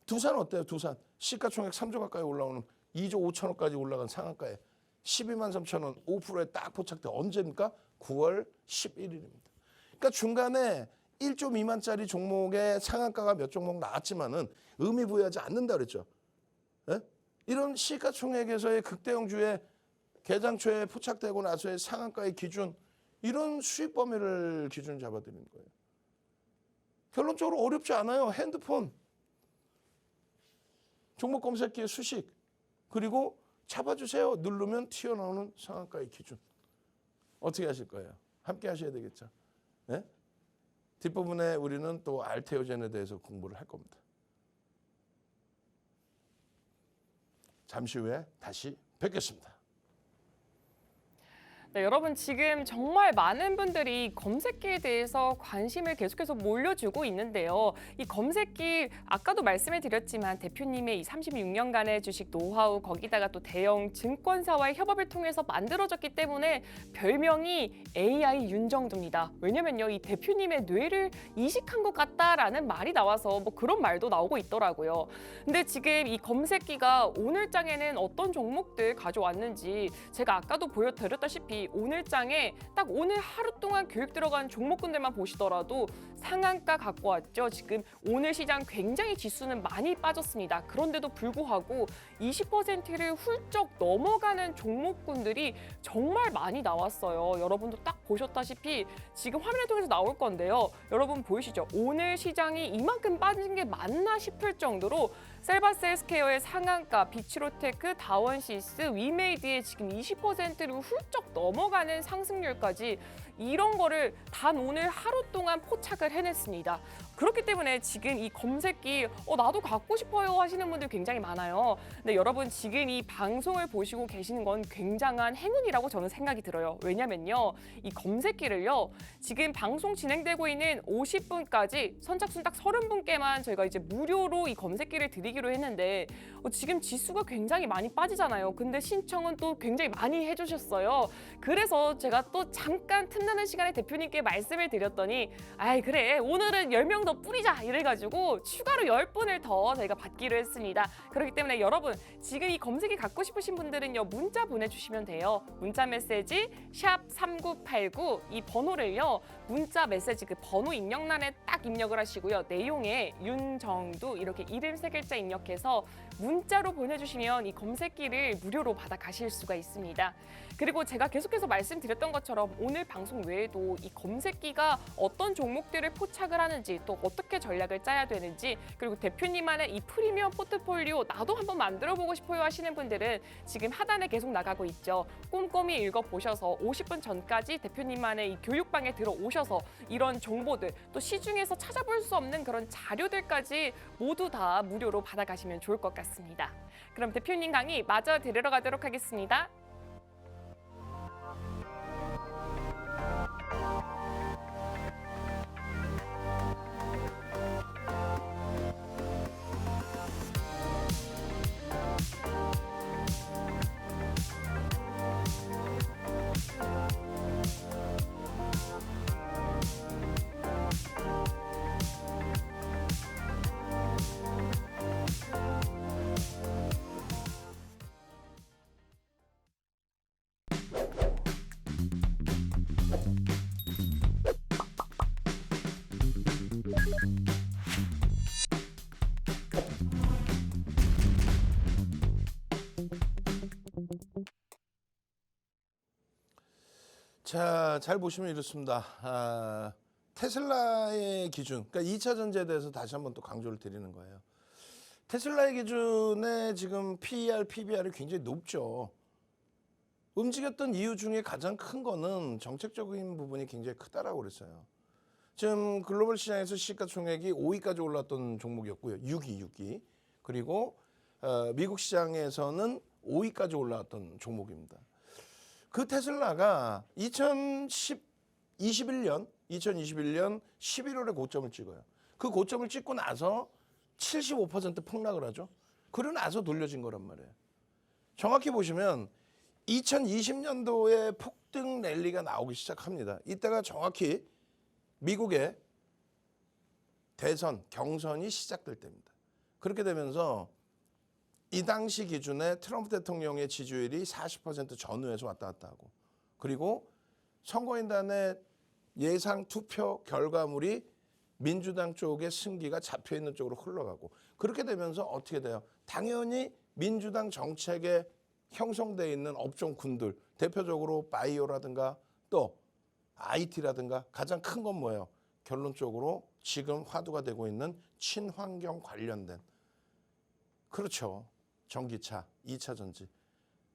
Speaker 1: 두산 어때요? 두산 시가총액 3조 가까이 올라오는 2조 5천원까지 올라간 상한가에 12만 3천 원 5%에 딱 포착돼. 언제입니까? 9월 11일입니다. 그러니까 중간에 1조 미만짜리 종목의 상한가가 몇 종목 나왔지만은 의미 부여하지 않는다 그랬죠. 예? 이런 시가총액에서의 극대형주의 개장 초에 포착되고 나서의 상한가의 기준, 이런 수익 범위를 기준 잡아드리는 거예요. 결론적으로 어렵지 않아요. 핸드폰, 종목 검색기의 수식, 그리고 잡아주세요. 누르면 튀어나오는 상한가의 기준. 어떻게 하실 거예요? 함께 하셔야 되겠죠. 네? 뒷부분에 우리는 또 알테오젠에 대해서 공부를 할 겁니다. 잠시 후에 다시 뵙겠습니다.
Speaker 2: 네, 여러분 지금 정말 많은 분들이 검색기에 대해서 관심을 계속해서 몰려주고 있는데요. 이 검색기 아까도 말씀을 드렸지만 대표님의 이 36년간의 주식 노하우 거기다가 또 대형 증권사와의 협업을 통해서 만들어졌기 때문에 별명이 AI 윤정두입니다. 왜냐면요, 이 대표님의 뇌를 이식한 것 같다라는 말이 나와서 뭐 그런 말도 나오고 있더라고요. 근데 지금 이 검색기가 오늘장에는 어떤 종목들 가져왔는지 제가 아까도 보여드렸다시피 오늘 장에 딱 오늘 하루 동안 교육 들어간 종목군들만 보시더라도 상한가 갖고 왔죠. 지금 오늘 시장 굉장히 지수는 많이 빠졌습니다. 그런데도 불구하고 20%를 훌쩍 넘어가는 종목군들이 정말 많이 나왔어요. 여러분도 딱 보셨다시피 지금 화면을 통해서 나올 건데요. 여러분 보이시죠? 오늘 시장이 이만큼 빠진 게 맞나 싶을 정도로 셀바스 헬스케어의 상한가, 비치로테크, 다원시스, 위메이드의 지금 20%를 훌쩍 넘어가는 상승률까지 이런 거를 단 오늘 하루 동안 포착을 해냈습니다. 그렇기 때문에 지금 이 검색기 나도 갖고 싶어요 하시는 분들 굉장히 많아요. 근데 여러분 지금 이 방송을 보시고 계시는 건 굉장한 행운이라고 저는 생각이 들어요. 왜냐면요, 이 검색기를요 지금 방송 진행되고 있는 50분까지 선착순 딱 30분께만 저희가 이제 무료로 이 검색기를 드리기로 했는데 지금 지수가 굉장히 많이 빠지잖아요. 근데 신청은 또 굉장히 많이 해주셨어요. 그래서 제가 또 잠깐 틈나는 시간에 대표님께 말씀을 드렸더니 아이 그래 오늘은 10명 더 뿌리자 이래가지고 추가로 10분을 더 저희가 받기로 했습니다. 그렇기 때문에 여러분 지금 이 검색기 갖고 싶으신 분들은요 문자 보내주시면 돼요. 문자 메시지 샵3989 이 번호를요 문자 메시지 그 번호 입력란에 딱 입력을 하시고요. 내용에 윤정두 이렇게 이름 3글자 입력해서 문자로 보내주시면 이 검색기를 무료로 받아 가실 수가 있습니다. 그리고 제가 계속해서 말씀드렸던 것처럼 오늘 방송 외에도 이 검색기가 어떤 종목들을 포착을 하는지 또 어떻게 전략을 짜야 되는지 그리고 대표님만의 이 프리미엄 포트폴리오 나도 한번 만들어보고 싶어요 하시는 분들은 지금 하단에 계속 나가고 있죠. 꼼꼼히 읽어보셔서 50분 전까지 대표님만의 이 교육방에 들어오셔서 이런 정보들 또 시중에서 찾아볼 수 없는 그런 자료들까지 모두 다 무료로 받아가시면 좋을 것 같습니다. 그럼 대표님 강의 마저 들으러 가도록 하겠습니다.
Speaker 1: 자, 잘 보시면 이렇습니다. 테슬라의 기준, 그러니까 2차 전지에 대해서 다시 한번 또 강조를 드리는 거예요. 테슬라의 기준에 지금 PER, PBR이 굉장히 높죠. 움직였던 이유 중에 가장 큰 거는 정책적인 부분이 굉장히 크다라고 그랬어요. 지금 글로벌 시장에서 시가총액이 5위까지 올랐던 종목이었고요. 6위. 그리고 미국 시장에서는 5위까지 올라왔던 종목입니다. 그 테슬라가 2021년 11월에 고점을 찍어요. 그 고점을 찍고 나서 75% 폭락을 하죠. 그러고 나서 돌려진 거란 말이에요. 정확히 보시면 2020년도에 폭등 랠리가 나오기 시작합니다. 이때가 정확히 미국의 대선, 경선이 시작될 때입니다. 그렇게 되면서 이 당시 기준에 트럼프 대통령의 지지율이 40% 전후에서 왔다 갔다 하고 그리고 선거인단의 예상 투표 결과물이 민주당 쪽의 승기가 잡혀 있는 쪽으로 흘러가고 그렇게 되면서 어떻게 돼요? 당연히 민주당 정책에 형성되어 있는 업종군들 대표적으로 바이오라든가 또 IT라든가 가장 큰 건 뭐예요? 결론적으로 지금 화두가 되고 있는 친환경 관련된 그렇죠. 전기차, 2차 전지.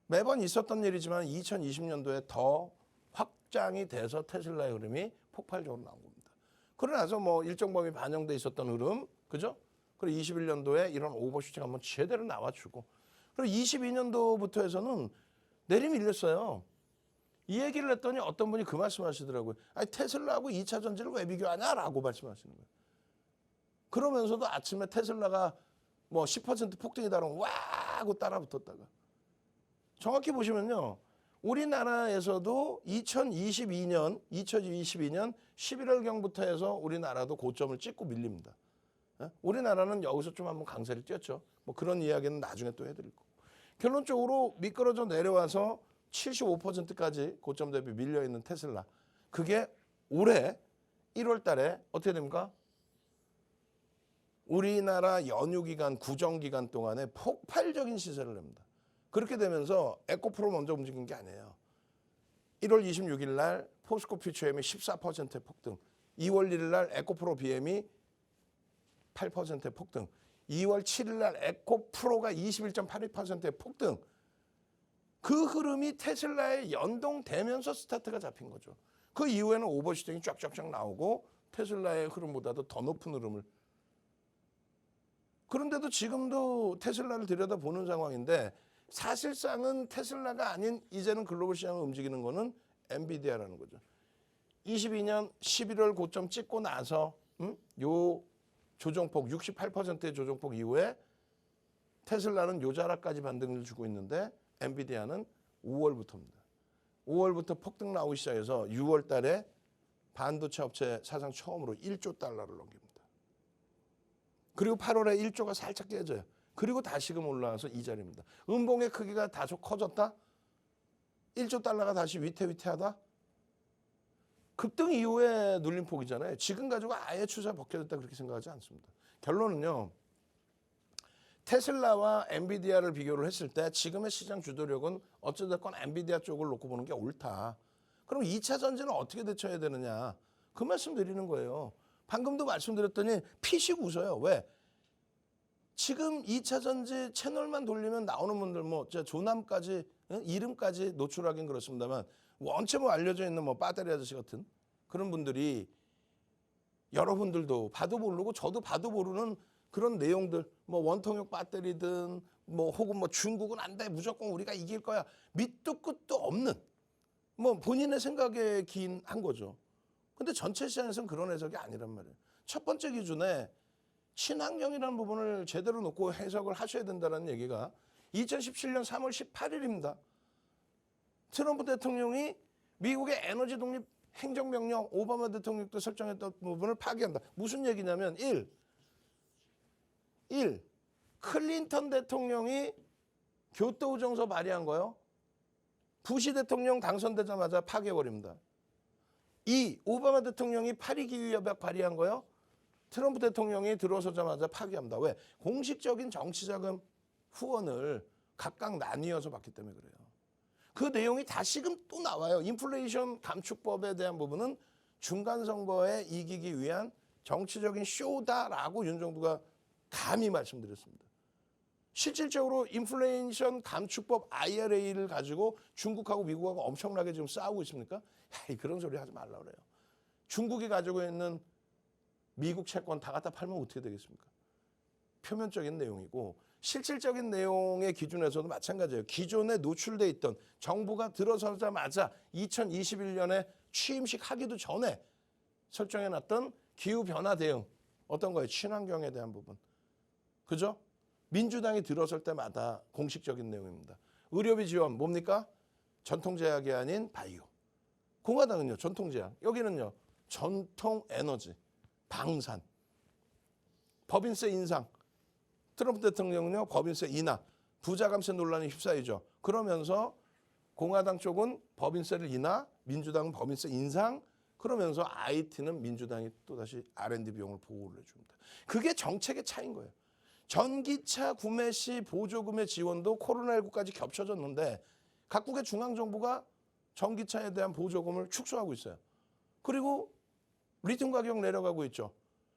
Speaker 1: 매번 있었던 일이지만 2020년도에 더 확장이 돼서 테슬라의 흐름이 폭발적으로 나온 겁니다. 그러나서 뭐 일정 범위 반영돼 있었던 흐름, 그죠? 그리고 21년도에 이런 오버슈팅 한번 제대로 나와주고 그리고 22년도부터 해서는 내리밀렸어요. 이 얘기를 했더니 어떤 분이 그 말씀하시더라고요. 아니 테슬라하고 2차 전지를 왜 비교하냐라고 말씀하시는 거예요. 그러면서도 아침에 테슬라가 뭐 10% 폭등이다 그러면 와 하고 따라붙었다가 정확히 보시면요. 우리나라에서도 2022년 11월경부터 해서 우리나라도 고점을 찍고 밀립니다. 우리나라는 여기서 좀 한번 강세를 띄었죠. 뭐 그런 이야기는 나중에 또 해드릴 거고. 결론적으로 미끄러져 내려와서 75%까지 고점 대비 밀려있는 테슬라. 그게 올해 1월 달에 어떻게 됩니까? 우리나라 연휴기간, 구정기간 동안에 폭발적인 시세를 냅니다. 그렇게 되면서 에코프로 먼저 움직인 게 아니에요. 1월 26일 날 포스코 퓨처엠이 14%의 폭등, 2월 1일 날 에코프로 BM이 8%의 폭등, 2월 7일 날 에코프로가 21.82%의 폭등. 그 흐름이 테슬라에 연동되면서 스타트가 잡힌 거죠. 그 이후에는 오버슈팅이 쫙쫙쫙 나오고 테슬라의 흐름보다도 더 높은 흐름을. 그런데도 지금도 테슬라를 들여다보는 상황인데 사실상은 테슬라가 아닌 이제는 글로벌 시장을 움직이는 거는 엔비디아라는 거죠. 22년 11월 고점 찍고 나서 요 조정폭 68%의 조정폭 이후에 테슬라는 요 자락까지 반등을 주고 있는데 엔비디아는 5월부터입니다. 5월부터 폭등 나오기 시작해서 6월 달에 반도체 업체 사상 처음으로 1조 달러를 넘깁니다. 그리고 8월에 1조가 살짝 깨져요. 그리고 다시금 올라와서 이 자리입니다. 음봉의 크기가 다소 커졌다? 1조 달러가 다시 위태위태하다? 급등 이후에 눌림폭이잖아요. 지금 가지고 아예 추세가 벗겨졌다 그렇게 생각하지 않습니다. 결론은요. 테슬라와 엔비디아를 비교를 했을 때 지금의 시장 주도력은 어찌됐건 엔비디아 쪽을 놓고 보는 게 옳다. 그럼 2차 전지는 어떻게 대처해야 되느냐. 그 말씀 드리는 거예요. 방금도 말씀드렸더니 피식 웃어요. 왜? 지금 2차 전지 채널만 돌리면 나오는 분들 뭐 조남까지 이름까지 노출하긴 그렇습니다만 원체 뭐 알려져 있는 뭐 배터리 아저씨 같은 그런 분들이 여러분들도 봐도 모르고 저도 봐도 모르는 그런 내용들 뭐 원통역 배터리든 뭐 혹은 뭐 중국은 안 돼 무조건 우리가 이길 거야 밑도 끝도 없는 뭐 본인의 생각에 기인한 거죠. 근데 전체 시장에서는 그런 해석이 아니란 말이에요. 첫 번째 기준에 친환경이라는 부분을 제대로 놓고 해석을 하셔야 된다는 얘기가 2017년 3월 18일입니다. 트럼프 대통령이 미국의 에너지 독립 행정명령 오바마 대통령도 설정했던 부분을 파기한다. 무슨 얘기냐면 1. 클린턴 대통령이 교토우정서 발의한 거요. 부시 대통령 당선되자마자 파기해버립니다. 2. 오바마 대통령이 파리기후협약 발의한 거요. 트럼프 대통령이 들어서자마자 파기합니다. 왜? 공식적인 정치자금 후원을 각각 나뉘어서 받기 때문에 그래요. 그 내용이 다시금 또 나와요. 인플레이션 감축법에 대한 부분은 중간선거에 이기기 위한 정치적인 쇼다라고 윤정부가 감히 말씀드렸습니다. 실질적으로 인플레이션 감축법 IRA를 가지고 중국하고 미국하고 엄청나게 지금 싸우고 있습니까? 그런 소리 하지 말라 그래요. 중국이 가지고 있는 미국 채권 다 갖다 팔면 어떻게 되겠습니까? 표면적인 내용이고 실질적인 내용의 기준에서도 마찬가지예요. 기존에 노출돼 있던 정부가 들어서자마자 2021년에 취임식 하기도 전에 설정해놨던 기후변화 대응 어떤 거예요? 친환경에 대한 부분. 그죠? 민주당이 들어설 때마다 공식적인 내용입니다. 의료비 지원 뭡니까? 전통제약이 아닌 바이오. 공화당은요. 전통제약. 여기는요. 전통에너지. 방산. 법인세 인상. 트럼프 대통령은요. 법인세 인하. 부자감세 논란이 휩싸이죠. 그러면서 공화당 쪽은 법인세를 인하, 민주당은 법인세 인상, 그러면서 IT는 민주당이 또다시 R&D 비용을 보호를 해줍니다. 그게 정책의 차이인 거예요. 전기차 구매 시 보조금의 지원도 코로나19까지 겹쳐졌는데 각국의 중앙정부가 전기차에 대한 보조금을 축소하고 있어요. 그리고 리튬 가격 내려가고 있죠.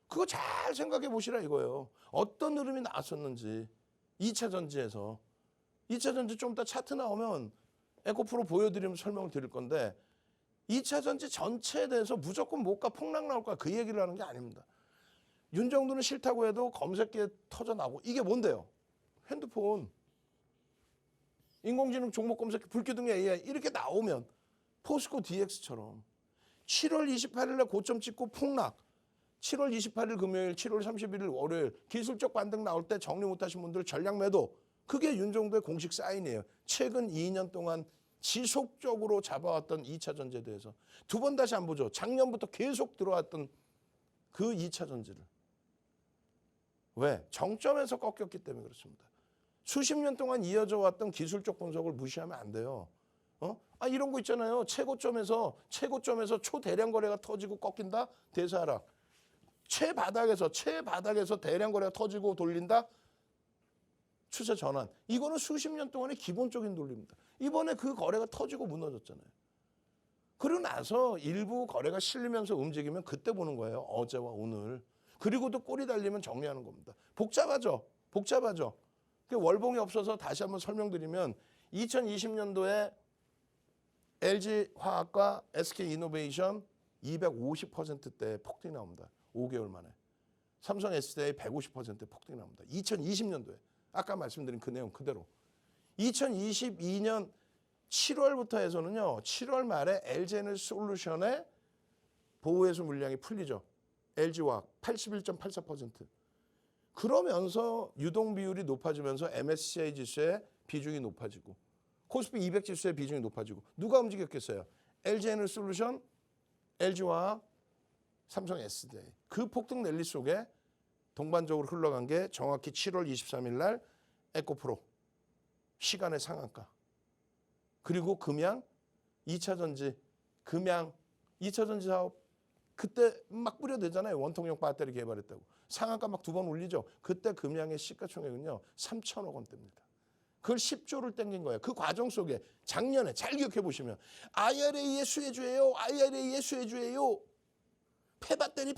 Speaker 1: 그거 잘 생각해 보시라 이거예요. 어떤 흐름이 나왔었는지 2차 전지에서. 2차 전지 좀 이따 차트 나오면 에코프로 보여드리면 설명을 드릴 건데 2차 전지 전체에 대해서 무조건 못가 폭락 나올 거야 그 얘기를 하는 게 아닙니다. 윤 정도는 싫다고 해도 검색기에 터져나오고 이게 뭔데요? 핸드폰. 인공지능 종목 검색기 불기둥 AI 이렇게 나오면 포스코 DX처럼 7월 28일 날 고점 찍고 폭락. 7월 28일 금요일, 7월 31일 월요일 기술적 반등 나올 때 정리 못하신 분들 전략 매도. 그게 윤 정도의 공식 사인이에요. 최근 2년 동안 지속적으로 잡아왔던 2차 전지에 대해서. 두 번 다시 안 보죠. 작년부터 계속 들어왔던 그 2차 전지를. 왜? 정점에서 꺾였기 때문에 그렇습니다. 수십 년 동안 이어져 왔던 기술적 분석을 무시하면 안 돼요. 이런 거 있잖아요. 최고점에서 초대량 거래가 터지고 꺾인다. 대사하락. 최바닥에서 대량 거래가 터지고 돌린다. 추세 전환. 이거는 수십 년 동안의 기본적인 논리입니다. 이번에 그 거래가 터지고 무너졌잖아요. 그러고 나서 일부 거래가 실리면서 움직이면 그때 보는 거예요. 어제와 오늘. 그리고도 꼬리 달리면 정리하는 겁니다. 복잡하죠. 월봉이 없어서 다시 한번 설명드리면 2020년도에 LG화학과 SK이노베이션 250%대 폭등이 나옵니다. 5개월 만에. 삼성 SDI 150% 폭등이 나옵니다. 2020년도에. 아까 말씀드린 그 내용 그대로. 2022년 7월부터 해서는요. 7월 말에 LG에너지솔루션의 보호해수 물량이 풀리죠. LG화학 81.84%. 그러면서 유동 비율이 높아지면서 MSCI 지수의 비중이 높아지고 코스피 200 지수의 비중이 높아지고 누가 움직였겠어요? LG에너지솔루션, LG화학, 삼성 SDI. 그 폭등 랠리 속에 동반적으로 흘러간 게 정확히 7월 23일 날 에코프로 시간의 상한가. 그리고 금양 2차 전지 금양 2차 전지 사업 그때 막 뿌려대잖아요. 원통형 배터리 개발했다고. 상한가 막 2번 올리죠. 그때 금양의 시가총액은요. 3천억 원대입니다. 그걸 10조를 땡긴 거예요. 그 과정 속에 작년에 잘 기억해 보시면 IRA의 수혜주예요. IRA의 수혜주예요. 폐배터리.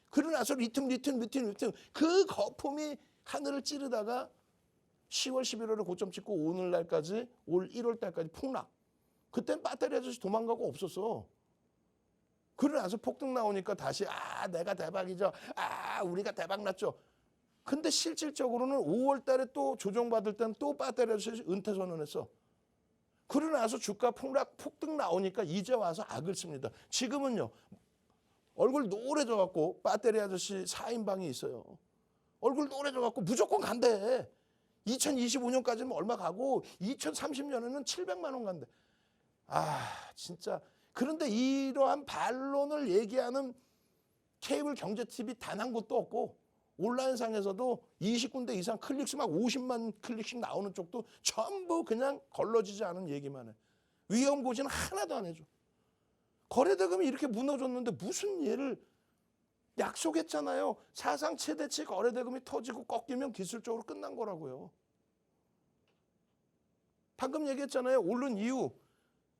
Speaker 1: 그러고 나서 리튬. 그 거품이 하늘을 찌르다가 10월, 11월에 고점 찍고 오늘날까지 올 1월 달까지 폭락. 그땐 배터리 아저씨 도망가고 없었어. 그러고 나서 폭등 나오니까 다시 내가 대박이죠. 우리가 대박 났죠. 근데 실질적으로는 5월 달에 또 조정받을 때는 또 배터리 아저씨 은퇴 선언했어. 그러고 나서 주가 폭등 나오니까 이제 와서 악을 씁니다. 지금은요. 얼굴 노래져 갖고 배터리 아저씨 4인방이 있어요. 얼굴 노래져 갖고 무조건 간대. 2025년까지는 얼마 가고 2030년에는 700만 원 간대. 진짜. 그런데 이러한 반론을 얘기하는 케이블 경제 TV 단 한 곳도 없고 온라인상에서도 20군데 이상 클릭수 막 50만 클릭씩 나오는 쪽도 전부 그냥 걸러지지 않은 얘기만 해. 위험 고지는 하나도 안 해줘. 거래대금이 이렇게 무너졌는데 무슨 얘를 약속했잖아요. 사상 최대치 거래대금이 터지고 꺾이면 기술적으로 끝난 거라고요. 방금 얘기했잖아요. 오른 이유.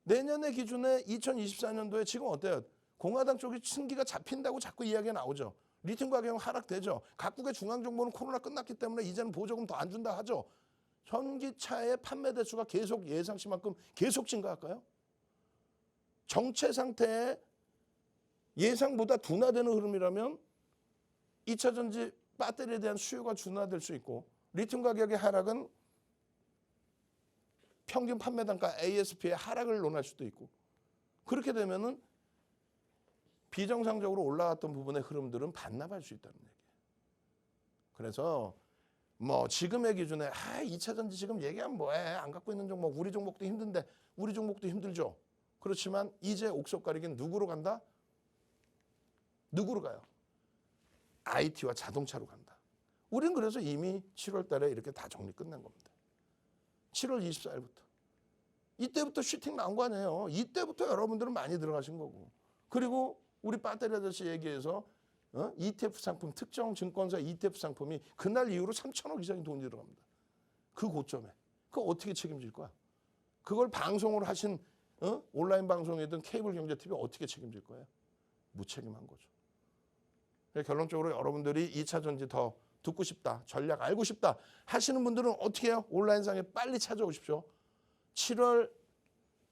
Speaker 1: 내년의 기준에 2024년도에 지금 어때요? 공화당 쪽이 승기가 잡힌다고 자꾸 이야기가 나오죠. 리튬 가격은 하락되죠. 각국의 중앙정부는 코로나 끝났기 때문에 이제는 보조금 더 안 준다 하죠. 전기차의 판매 대수가 계속 예상치만큼 계속 증가할까요? 정체 상태에 예상보다 둔화되는 흐름이라면 2차 전지 배터리에 대한 수요가 둔화될 수 있고 리튬 가격의 하락은 평균 판매 단가 ASP의 하락을 논할 수도 있고 그렇게 되면은 비정상적으로 올라갔던 부분의 흐름들은 반납할 수 있다는 얘기예요. 그래서 지금의 기준에 2차 전지 지금 얘기하면 뭐해. 안 갖고 있는 종목 우리 종목도 힘든데 우리 종목도 힘들죠. 그렇지만 이제 옥석 가리기는 누구로 간다? 누구로 가요? IT와 자동차로 간다. 우린 그래서 이미 7월 달에 이렇게 다 정리 끝낸 겁니다. 7월 24일부터. 이때부터 슈팅 나온 거 아니에요. 이때부터 여러분들은 많이 들어가신 거고. 그리고 우리 배터리 아저씨 얘기해서 ETF 상품, 특정 증권사 ETF 상품이 그날 이후로 3천억 이상의 돈이 들어갑니다. 그 고점에. 그거 어떻게 책임질 거야? 그걸 방송을 하신 온라인 방송이든 케이블 경제 TV 어떻게 책임질 거예요? 무책임한 거죠. 결론적으로 여러분들이 2차 전지 더 듣고 싶다, 전략 알고 싶다 하시는 분들은 어떻게 해요? 온라인상에 빨리 찾아오십시오. 7월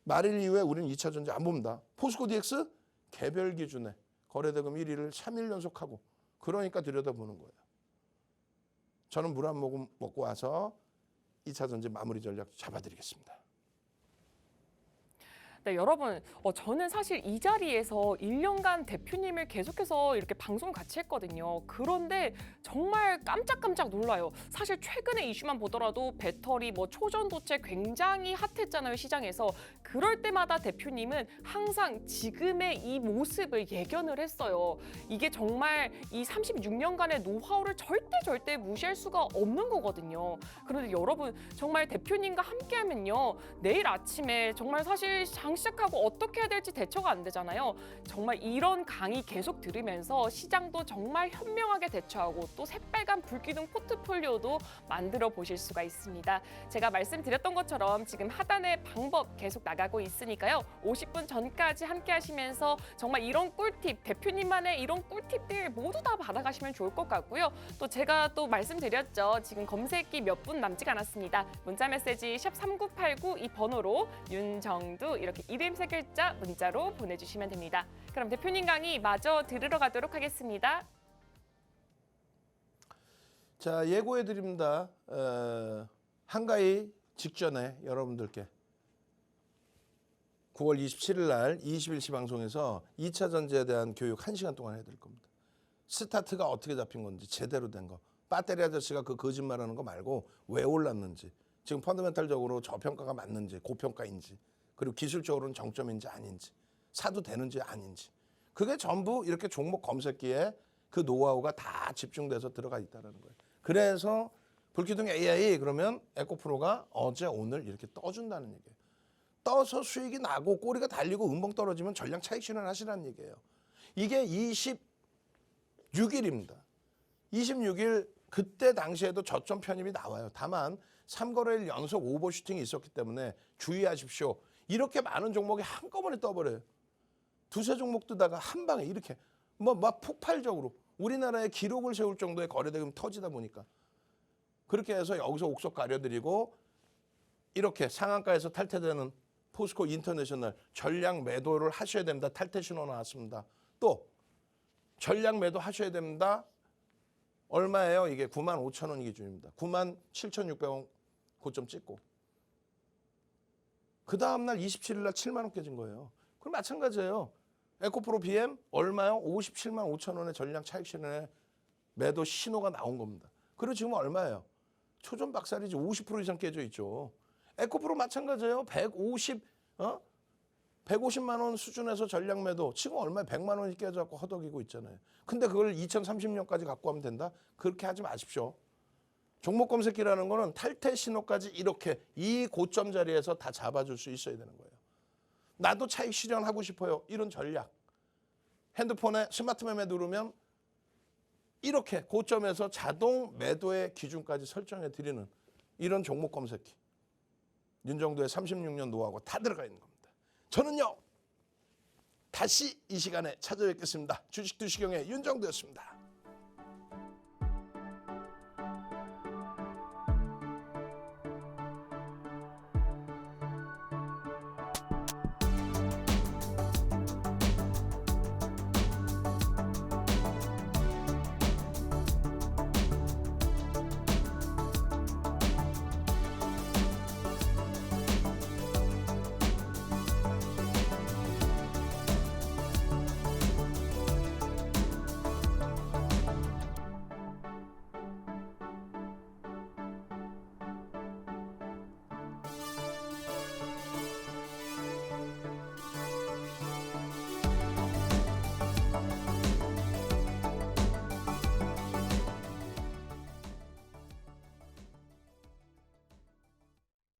Speaker 1: 말일 이후에 우리는 2차 전지 안 봅니다. 포스코 DX 개별 기준에 거래대금 1위를 3일 연속하고 그러니까 들여다보는 거예요. 저는 물 한 모금 먹고 와서 2차 전지 마무리 전략 잡아드리겠습니다.
Speaker 2: 네, 여러분, 저는 사실 이 자리에서 1년간 대표님을 계속해서 이렇게 방송 같이 했거든요. 그런데 정말 깜짝깜짝 놀라요. 사실 최근의 이슈만 보더라도 배터리, 초전도체 굉장히 핫했잖아요, 시장에서. 그럴 때마다 대표님은 항상 지금의 이 모습을 예견을 했어요. 이게 정말 이 36년간의 노하우를 절대 무시할 수가 없는 거거든요. 그런데 여러분, 정말 대표님과 함께하면요. 내일 아침에 정말 사실 시작하고 어떻게 해야 될지 대처가 안 되잖아요. 정말 이런 강의 계속 들으면서 시장도 정말 현명하게 대처하고 또 새빨간 불기둥 포트폴리오도 만들어 보실 수가 있습니다. 제가 말씀드렸던 것처럼 지금 하단에 방법 계속 나가고 있으니까요. 50분 전까지 함께 하시면서 정말 이런 꿀팁, 대표님만의 이런 꿀팁들 모두 다 받아가시면 좋을 것 같고요. 또 제가 또 말씀드렸죠. 지금 검색기 몇 분 남지 않았습니다. 문자 메시지 샵 3989 이 번호로 윤정두 이렇게 이름 세 글자 문자로 보내주시면 됩니다. 그럼 대표님 강의 마저 들으러 가도록 하겠습니다.
Speaker 1: 자, 예고해 드립니다. 한가위 직전에 여러분들께 9월 27일 날 21시 방송에서 2차 전지에 대한 교육 1시간 동안 해드릴 겁니다. 스타트가 어떻게 잡힌 건지 제대로 된 거. 배터리 아저씨가 그 거짓말하는 거 말고 왜 올랐는지, 지금 펀더멘탈적으로 저평가가 맞는지 고평가인지, 그리고 기술적으로는 정점인지 아닌지, 사도 되는지 아닌지, 그게 전부 이렇게 종목 검색기에 그 노하우가 다 집중돼서 들어가 있다는 거예요. 그래서 불기둥 AI 그러면 에코프로가 어제 오늘 이렇게 떠준다는 얘기예요. 떠서 수익이 나고 꼬리가 달리고 음봉 떨어지면 전량 차익 실현하시라는 얘기예요. 이게 26일입니다. 26일 그때 당시에도 저점 편입이 나와요. 다만 3거래일 연속 오버슈팅이 있었기 때문에 주의하십시오. 이렇게 많은 종목이 한꺼번에 떠버려요. 두세 종목 뜨다가 한 방에 이렇게 막 폭발적으로 우리나라에 기록을 세울 정도의 거래대금이 터지다 보니까 그렇게 해서 여기서 옥석 가려드리고 이렇게 상한가에서 탈퇴되는 포스코 인터내셔널 전량 매도를 하셔야 됩니다. 탈퇴 신호 나왔습니다. 또 전량 매도 하셔야 됩니다. 얼마예요? 이게 95,000원 기준입니다. 97,600원 고점 찍고 그 다음날 27일 날 7만 원 깨진 거예요. 그럼 마찬가지예요. 에코프로 BM 얼마요? 57만 5천 원의 전량 차익 실현에 매도 신호가 나온 겁니다. 그리고 지금 얼마예요? 초전 박살이지 50% 이상 깨져 있죠. 에코프로 마찬가지예요. 150만 원 수준에서 전량 매도 지금 얼마에 100만 원이 깨져갖고 허덕이고 있잖아요. 근데 그걸 2030년까지 갖고 가면 된다? 그렇게 하지 마십시오. 종목 검색기라는 거는 탈퇴 신호까지 이렇게 이 고점 자리에서 다 잡아줄 수 있어야 되는 거예요. 나도 차익 실현하고 싶어요. 이런 전략. 핸드폰에 스마트 매매 누르면 이렇게 고점에서 자동 매도의 기준까지 설정해 드리는 이런 종목 검색기. 윤정두의 36년 노하우가 다 들어가 있는 겁니다. 저는요. 다시 이 시간에 찾아뵙겠습니다. 주식 투시경의 윤정두였습니다.